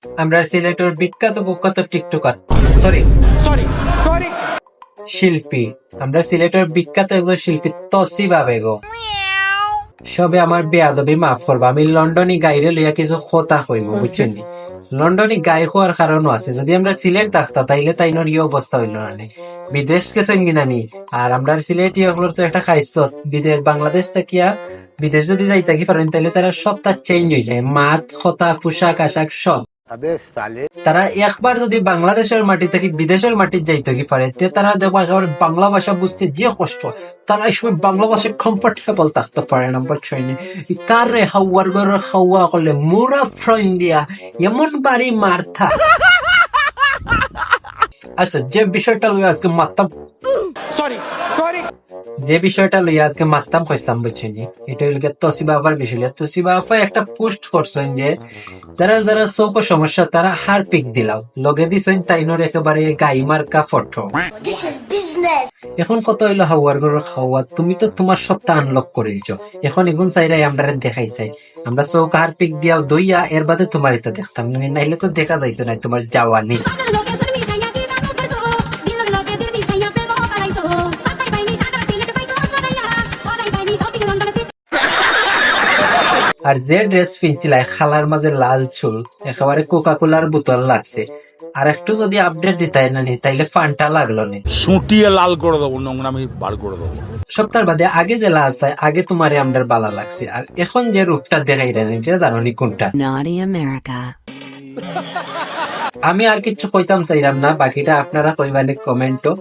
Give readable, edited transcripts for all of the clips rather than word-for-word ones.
আমরা সিলেটের বিখ্যাত কুখ্যাত টিকটকার সরি সরি সরি শিল্পী, আমরা সিলেটের বিখ্যাত একজন শিল্পী তসিবা বেগম। সবে আমার বেয়াদবি মাফ করবা, আমি লন্ডনী গাইরে লইয়া কিছু কথা কইব বুঝছেন নি। লন্ডনী গাই হওয়ার কারণও আছে, যদি আমরা সিলেট থাকতা তাইলে তাইনোর ইয়ে অবস্থা হইল না। বিদেশ গেছেন কিনা নি, আর আমরা সিলেট ইয়েগুলোর তো একটা খাইস্ত বিদেশ, বাংলাদেশ থাকিয়া বিদেশ যদি যাই থাকি পারেন তাইলে তারা সব তার চেঞ্জ হয়ে যায়, মাত কথা পোশাক আশাক সব। তারা একবার যদি বাংলাদেশের মাটি থেকে বিদেশের মাটি যাইতে কি পারে, তারা দেখবো একেবারে বাংলা ভাষা বুঝতে যে কষ্ট, তারা এই সময় বাংলা ভাষায় কমফর্টেবল থাকতে পারে না বুঝছেন। তার হাওয়ার ঘরের হাওয়া করলে মুরা ফ্রন দিয়া এমন বাড়ি মারথা। আচ্ছা, যে বিষয়টা লইয়া আজকে মারতাম, সরি সরি যে বিষয়টা লইয়া আজকে মারতাম কইসলাম বুঝছেন, এটা হইল তসিবা আপার বিষয়। তসিবা আপা একটা পোস্ট করছেন যে যারা যারা চৌক সমস্যা তারা হার পিক দিলাও, লগে দিছেন তাইনোর একেবারে গাই মার্কা ফটো। এখন কত হইলো হাওয়ার ঘর হাওয়া, তুমি তো তোমার সত্তা আনলক করেছ, এখন এগুন চাইরাই আমরা দেখাইতাই, আমরা চৌক হার পিক দিয়াও দইয়া এর বাদে তোমার এটা দেখতাম না, নাইলে তো দেখা যাইতো না তোমার যাওয়ানি। আর যে ড্রেস পিনছিলাই খালার মাঝে লাল চুল, একেবারে কোকা কোলার বোতল লাগছে, আর একটু যদি আপডেট দিতাই না নি তাইলে ফান্টা লাগলো নি, সুটিয়ে লাল করে দেবো, নোংরামি বার করে দেবো। সপ্তাহ বাদে আগে যে লাস্ট আগে তোমারে আমরার বালা লাগছে, আর এখন যে রূপটা দেখাই রেন এটা জানো নি কোনটা। Naughty America. আমি আর কিছু কইতাম চাইলাম না, বাকিটা আপনারা কইবানে কমেন্টও।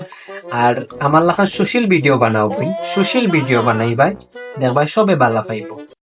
আর আমার লেখা সুশীল ভিডিও বানাও ভাই, সুশীল ভিডিও বানাই ভাই, দেখবাই সবে বালা পাইব।